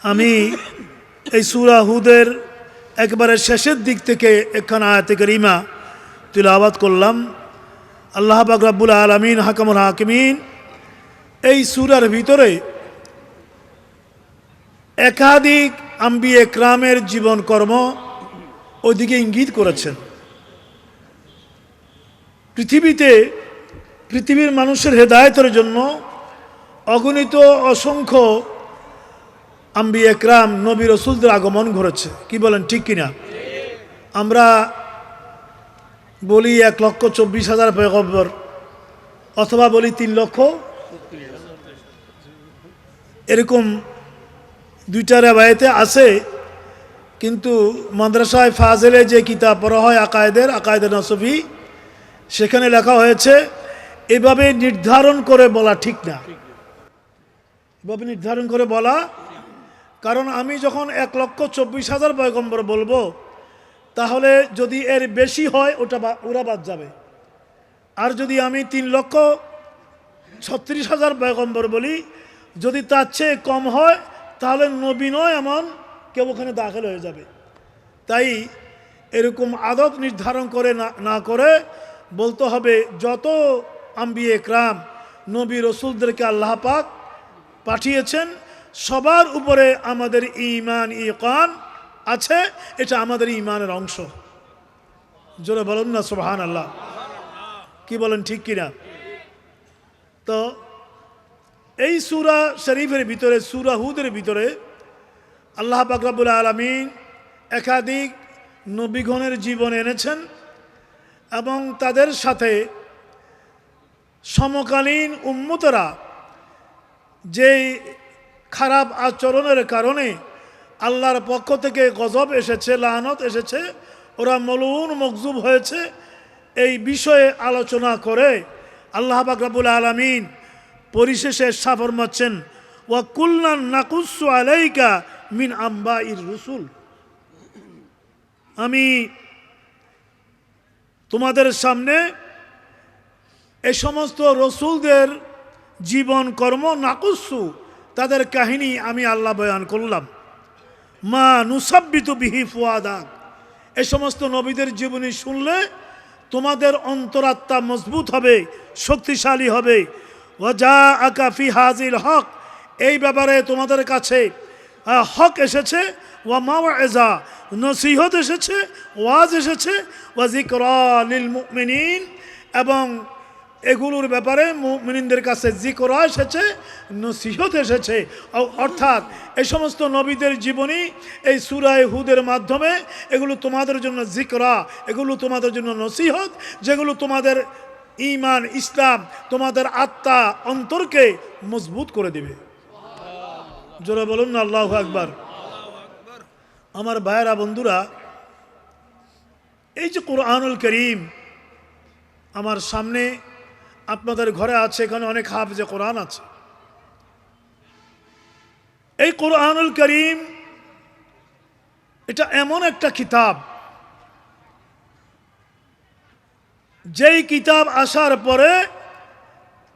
আমি এই সূরা হুদের একবারে শেষের দিক থেকে একখানা আয়াতে কারিমা তিলাওয়াত করলাম। আল্লাহ পাক রব্বুল আলামিন হাকামুল হাকিমিন এই সূরার ভিতরে একাধিক আম্বিয়ে একরামের জীবন কর্ম ওইদিকে ইঙ্গিত করেছেন। পৃথিবীর মানুষের হেদায়েতের জন্য অগণিত অসংখ্য আম্বিয়ে একরাম নবী রসুলদের আগমন ঘটেছে। কি বলেন, ঠিক কিনা? আমরা বলি 1,24,000 পয়গম্বর, অথবা বলি 3 লক্ষ, এরকম দুইটা রেওয়ায়েতে আছে। কিন্তু মাদ্রাসায় ফাজেলে যে কিতাব পড়া হয় আকায়েদের নসফি, সেখানে লেখা হয়েছে এভাবে নির্ধারণ করে বলা ঠিক না। এভাবে নির্ধারণ করে বলা, কারণ আমি যখন 1,24,000 পয়গম্বর বলবো, তাহলে যদি এর বেশি হয় ওরা বাদ যাবে। আর যদি আমি 3,36,000 পয়গম্বর বলি, যদি তার চেয়ে কম হয়, তাহলে নবী নয় এমন কেউ ওখানে দাখিল হয়ে যাবে। তাই এরকম আদত নির্ধারণ করে না করে বলতে হবে যত আম্বিয়ে একরাম নবী রসুলদেরকে আল্লাহ পাক পাঠিয়েছেন, সবার উপরে আমাদের ঈমান ইকান আছে। এটা আমাদের ঈমানের অংশ। জোরে বলুন না সুবহানাল্লাহ। কি বলেন, ঠিক কিনা? তো এই সূরা শরীফের ভিতরে, সূরা হুদের ভিতরে আল্লাহ পাক রব্বুল আলামিন একাধিক নবীগণের জীবন এনেছেন এবং তাদের সাথে সমকালীন উম্মতরা যেই খারাপ আচরণের কারণে আল্লাহর পক্ষ থেকে গজব এসেছে, লানত এসেছে, ওরা মলউন মকজুব হয়েছে, এই বিষয়ে আলোচনা করে আল্লাহ পাক রব্বুল আলামিন পরিশেষে ফরমাচ্ছেন, ওয়া কুল্লান নাকুসু আলাইকা মিন আম্বাইর রুসুল। আমি তোমাদের সামনে এই সমস্ত রসুলদের জীবন কর্ম নাকুসু, তাদের কাহিনী আমি আল্লাহ বয়ান করলাম। মা নুসাব্বিতু বিহি ফুয়াদাক, এই সমস্ত নবীদের জীবনী শুনলে তোমাদের অন্তরাত্মা মজবুত হবে, শক্তিশালী হবে। ওয়াজা আকা ফি হাজিল হক, এই ব্যাপারে তোমাদের কাছে হক এসেছে। ওয়া মাওয়াইজা, নসিহত এসেছে, ওয়াজ এসেছে। ওয়া যিকরা লিল মুমিনিন, এবং এগুলোর ব্যাপারে মুমিনদের কাছে যিকরা এসেছে, নসিহত এসেছে। অর্থাৎ এই সমস্ত নবীদের জীবনী এই সূরা হুদের মাধ্যমে এগুলো তোমাদের জন্য যিকরা, এগুলো তোমাদের জন্য নসিহত, যেগুলো তোমাদের ঈমান, ইসলাম, তোমাদের আত্মা, অন্তরকে মজবুত করে দেবে। জোরে বলুন না আল্লাহু আকবার। আমার ভাইয়েরা, বন্ধুরা, এই যে কোরআনুল কারীম আমার সামনে, আপনাদের ঘরে আছে, এখানে অনেক হাফেজে কোরআন আছে। এই কোরআনুল কারীম এটা এমন একটা কিতাব, যেই কিতাব আসার পরে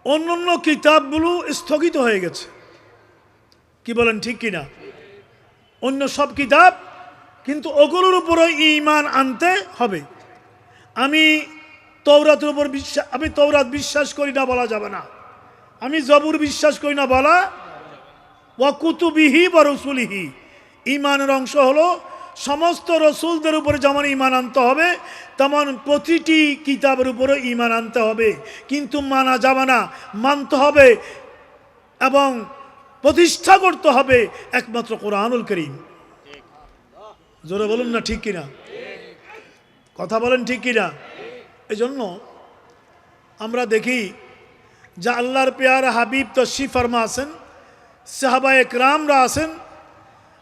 অন্যান্য কিতাবগুলো স্থগিত হয়ে গেছে। কি বলেন, ঠিক কিনা? অন্য সব কিতাব, কিন্তু ওগুলোর উপরে ঈমান আনতে হবে। আমি তৌরাতের উপর আমি তৌরাত বিশ্বাস করি না বলা যাবে না। আমি জবুর বিশ্বাস করি না বলা। ওয়া কুতুবিহি ওয়া রসুলিহি, ঈমানের অংশ হলো সমস্ত রসুলদের উপরে যেমন ঈমান আনতে হবে, তেমন প্রতিটি কিতাবের উপরে ঈমান আনতে হবে। কিন্তু মানা যাবে না, মানতে হবে এবং প্রতিষ্ঠা করতে হবে একমাত্র কোরআনুল কারীম। জোরে বলুন না, ঠিক কিনা? কথা বলেন, ঠিক কিনা? এই জন্য আমরা দেখি যে আল্লাহর পেয়ারা হাবিব তশরিফ ফরমা আছেন, সাহাবায়ে কেরামরা আছেন।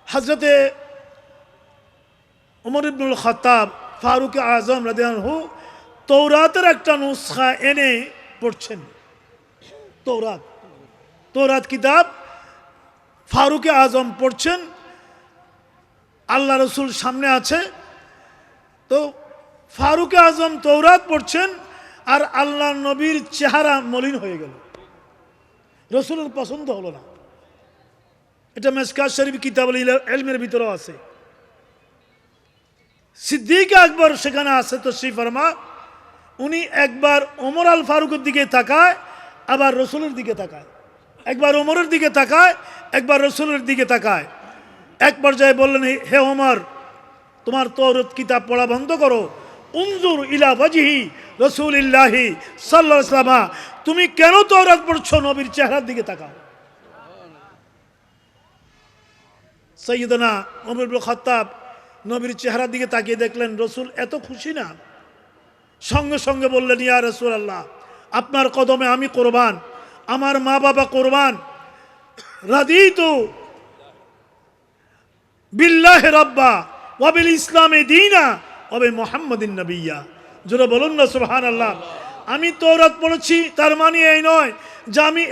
হযরতে ওমর ইবনুল খাত্তাব, ফারুক আজম রাদিয়াল্লাহু আনহু তৌরাতের একটা নুসখা এনে পড়ছেন। তৌরাত কিতাব ফারুক আজম পড়ছেন, আল্লাহ রসুল সামনে আছে। তো ফারুক আজম তৌরাত পড়ছেন, আর আল্লাহ নবীর চেহারা মলিন হয়ে গেল, রসুলের পছন্দ হলো না। এটা মেশকাত শরীফ কিতাবুল ইলমের ভিতরেও আছে। সিদ্দিক আকবর সেখানে আছে তশরিফ ফরমা, উনি একবার ওমর আল ফারুকের দিকে তাকায়, আবার রসুলের দিকে তাকায়, একবার ওমরের দিকে তাকায়, একবার রসুলের দিকে তাকায়। এক পর্যায়ে বললেন, হে ওমর, তোমার তৌরাত কিতাব পড়া বন্ধ করো, উনজুর ইলা ওয়াজহি রাসূলিল্লাহি সাল্লাল্লাহু আলাইহি ওয়াসাল্লাম, তুমি কেন তৌরাত পড়ছো? নবীর চেহারার দিকে তাকাও। সাইয়্যিদনা ওমর ইবনে খাত্তাব নবীর চেহারার দিকে তাকিয়ে দেখলেন রসুল এত খুশি না, সঙ্গে সঙ্গে বললেন, ইয়া রাসূলুল্লাহ, আপনার কদমে আমি কোরবান, আমার মা বাবা কোরবান, রাদিতু বিল্লাহি রাব্বা ওয়া বিল ইসলামি দীনা ওয়া বি মুহাম্মাদিন নবিয়্যা। যারা বলুন না সুবহানাল্লাহ। আমি তৌরাত পড়েছি তার মানে এই নয় যে আমি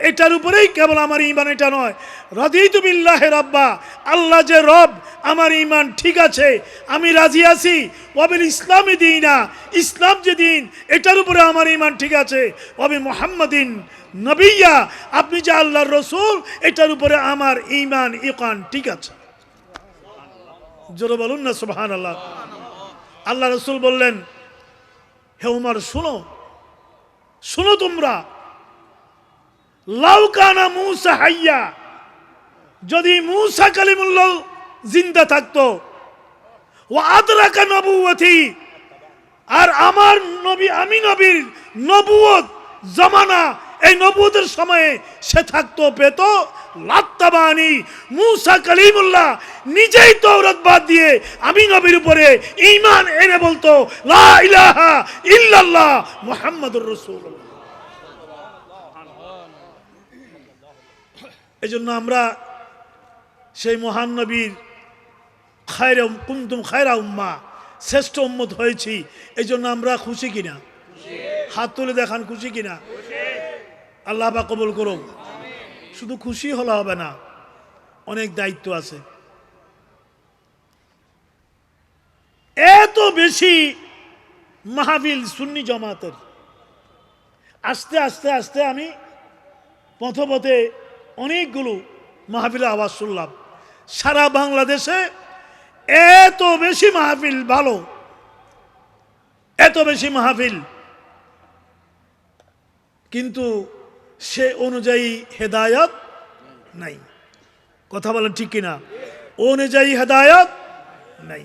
এটার উপরেই কেবল আমার ঈমান, এটা নয়। রাদিতু বিল্লাহি রাব্বা, আল্লাহ যে রব, আমার ঈমান ঠিক আছে, আমি রাজি আছি। ওয়া বিল ইসলামি দীনা, ইসলাম যে দিন, এটার উপরে আমার ঈমান ঠিক আছে। ওয়া বি মুহাম্মাদিন নবিয়্যা, আপনি যে আল্লাহর রসুল, এটার উপরে আমার ঈমান ইকান ঠিক আছে। জোরে বলুন না সুবহানাল্লাহ। আল্লাহ রসুল বললেন, হে উমর, শুনো শুনো তোমরা, লাউ কানা মূসা হাইয়া, যদি মূসা কালিমুল্লাহ জিন্দা থাকতো, ওয়া আদরাকা নবুওয়াতি, আর আমার নবী, আমি নবীর নবুয়ত জামানা, এই নবুয়তের সময়ে সে থাকতো, পেত, লাত্তাবানি, মূসা কালিমুল্লাহ নিজেই তৌরাত বাদ দিয়ে আমি নবীর উপরে ঈমান এনে বলতো, লা ইলাহা ইল্লাল্লাহ মুহাম্মাদুর রাসূলুল্লাহ। এজন্য আমরা সেই মহান নবীর খায়রা কুনতুম খায়রা উম্মাহ, শ্রেষ্ঠ উম্মত হয়েছি, এজন্য আমরা খুশি কিনা? হাত তুলে দেখান, খুশি কিনা? আল্লাহ পাক কবুল করুন। শুধু খুশি হলে হবে না, অনেক দায়িত্ব আছে। এত বেশি মাহফিল সুন্নি জামাতের, আস্তে আস্তে আস্তে আমি পথে পথে অনেকগুলো মাহফিলের আওয়াজ শুনলাম। সারা বাংলাদেশে এত বেশি মাহফিল, ভালো, এত বেশি মাহফিল, কিন্তু সে অনুযায়ী হেদায়ত নাই। কথা বলেন ঠিক কিনা? অনুযায়ী হেদায়ত নাই।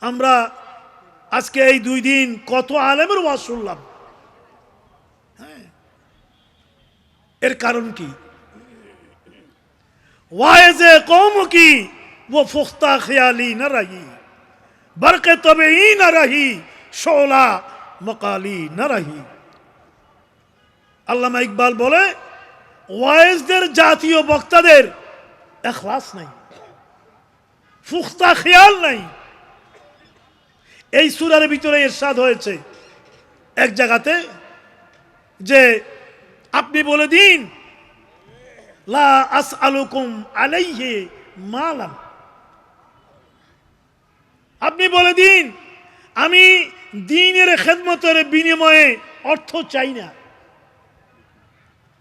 আমরা আজকে এই 2 দিন কত আলেমের ওয়াজ শুনলাম, হ্যাঁ, এর কারণ কি? ওয়াইজে কওম কি वो पुख्ता ख्याली न रही, बरक़े तबई न रही, शोला मकाली न रही। আল্লামা ইকবাল বলে, ওয়াইজদের জাতীয় বক্তাদের ইখলাস নাই, পুখ্তা খেয়াল নাই। এই সূরার ভিতরে ইরশাদ হয়েছে এক জায়গাতে যে আপনি বলে দিন, লা আসআলুকুম আলাইহি মালান, আপনি বলে দিন আমি দ্বীনের খেদমতের বিনিময়ে অর্থ চাই না,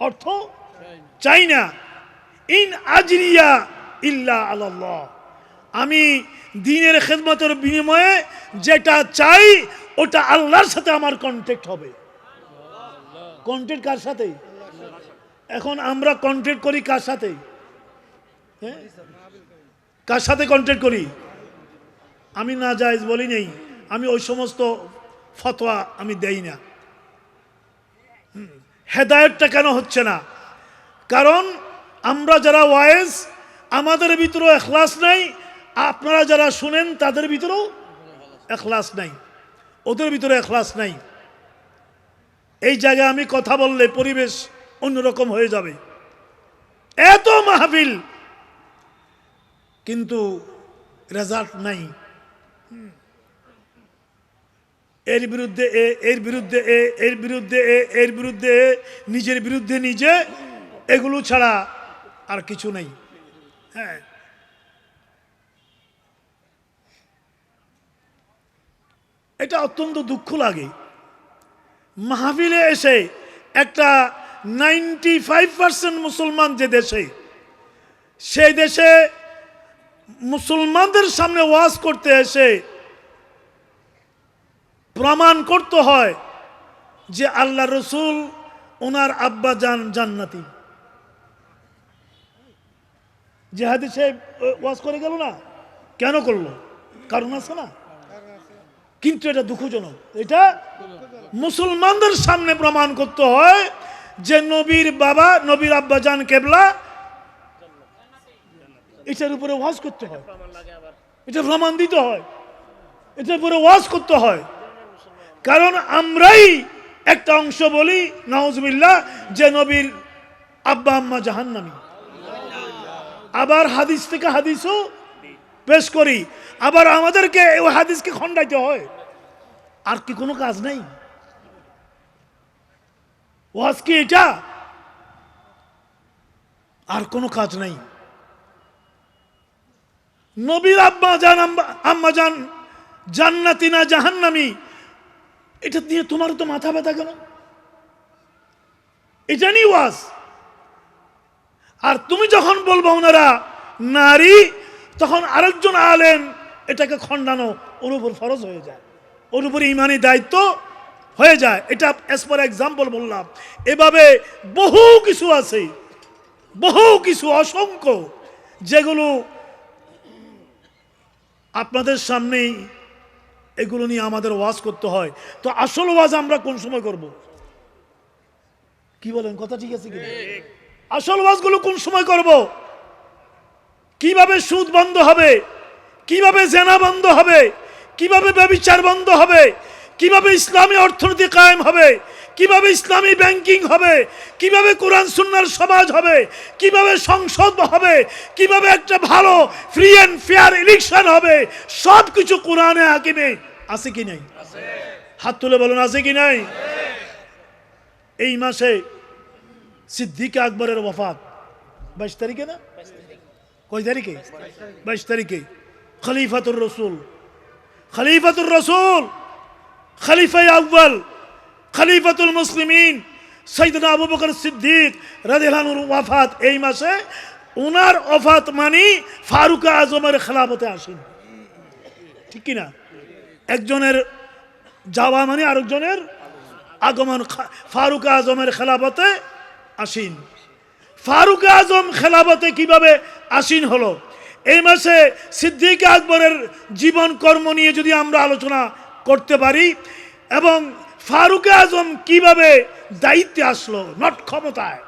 অর্থ চাই না। ইন আজরিয়া ইল্লা আলাল্লাহ, আমি দ্বীনের খেদমতের বিনিময়ে যেটা চাই ওটা আল্লাহর সাথে আমার কন্ট্যাক্ট হবে। কন্ট্যাক্ট কার সাথে? এখন আমরা কন্ট্যাক্ট করি কার সাথে? হ্যাঁ, কার সাথে কন্ট্যাক্ট করি? আমি না জায়েজ বলি নেই, আমি ওই সমস্ত ফতোয়া আমি দেই না। হেদায়েতটা কেন হচ্ছে না? কারণ আমরা যারা ওয়াইজ, আমাদের ভিতরেও ইখলাস নাই, আপনারা যারা শুনেন তাদের ভিতরেও ইখলাস নাই, ওদের ভিতরে ইখলাস নাই। এই জায়গায় আমি কথা বললে পরিবেশ অন্যরকম হয়ে যাবে। এত মাহফিল কিন্তু রেজাল্ট নাই। এর বিরুদ্ধে এর বিরুদ্ধে এর বিরুদ্ধে এর বিরুদ্ধে, নিজের বিরুদ্ধে নিজে, এগুলো ছাড়া আর কিছু নেই। হ্যাঁ, এটা অত্যন্ত দুঃখ লাগে। মাহফিলে এসে একটা 95% মুসলমান যে দেশে, সেই দেশে মুসলমানদের সামনে ওয়াজ করতে এসে প্রমাণ করতে হয় যে আল্লাহ রসুল ওনার আব্বা জান্নাতি। যে হাদিসে ওয়াজ করে গেল না, কেন করলো? কারণ আছে না? কিন্তু এটা দুঃখজনক। এটা মুসলমানদের সামনে প্রমাণ করতে হয় যে নবীর বাবা, নবীর আব্বা জান কেবলা, এটার উপরে ওয়াজ করতে হয়, এটা প্রমাণ দিতে হয়, এটার উপরে ওয়াজ করতে হয়। কারণ আমরাই একটা অংশ বলি নাউজুবিল্লাহ যে নবীর আব্বা আম্মা জাহান্নামী, আবার হাদিস থেকে হাদিসও পেশ করি, আবার আমাদেরকে ওই হাদিসকে খণ্ডাইতে হয়। আর কি কোনো কাজ নেই? ওয়াজ কি এটা? আর কোনো কাজ নেই। নবীর আব্বা জান আম্মা জান জান্নাতি না জাহান্নামী, এটা নিয়ে তোমার তো মাথা ব্যথা কেন? এটা নিয়ে ওয়াজ। আর তুমি যখন বলবো ওনারা নারী, তখন আরেকজন আলেম এটাকে খণ্ডানো ওর উপর ফরজ হয়ে যায়, ওর উপর ইমানি দায়িত্ব হয়ে যায়। এটা এস ফর এক্সাম্পল বললাম। এভাবে বহু কিছু আছে, বহু কিছু অসংখ্য, যেগুলো আপনাদের সামনেই এগুলো নিয়ে আমাদের ওয়াজ করতে হয়। তো আসল ওয়াজ আমরা কোন সময় করব? কি বলেন? কথা ঠিক আছে কি? আসল ওয়াজগুলো কোন সময় করব? কিভাবে সুদ বন্ধ হবে, কিভাবে জেনা বন্ধ হবে, কিভাবে ব্যভিচার বন্ধ হবে, কিভাবে ইসলামী অর্থনীতি কায়েম হবে, কিভাবে ইসলামী ব্যাংকিং হবে, কিভাবে কোরআন সুন্নাহর সমাজ হবে, কিভাবে সংসদ হবে, কিভাবে একটা ভালো ফ্রি অ্যান্ড ফেয়ার ইলেকশন হবে, সব কিছু কোরআনে হাকিমে আছে কি নাই? হাত তুলে বলুন আছে কি নাই? এই মাসে সিদ্দিক আকবরের ওয়াফাত 22 তারিখে না? কয় তারিখে? 22 তারিখে। খলিফাতুর রসুল, খলিফাতুর রসুল, খলিফায়ে আউয়াল, খলিফাতুল মুসলিমিন সাইয়েদনা আবু বকর সিদ্দিক রাদিয়াল্লাহু আনহুর ওয়াফাত এই মাসে। ওনার ওয়াফাত মানে ফারুক আজমের খেলাফতে আসেন, ঠিক কি না? একজনের যাওয়া মানে আরেকজনের আগমন। ফারুক আজমের খেলাফতে আসীন। ফারুক আজম খেলাফতে কিভাবে আসীন হলো? এই মাসে সিদ্দিক আকবরের জীবন কর্ম নিয়ে যদি আমরা আলোচনা করতে পারি, এবং ফারুক আজম কিভাবে দায়িত্বে আসলো, নট ক্ষমতায়,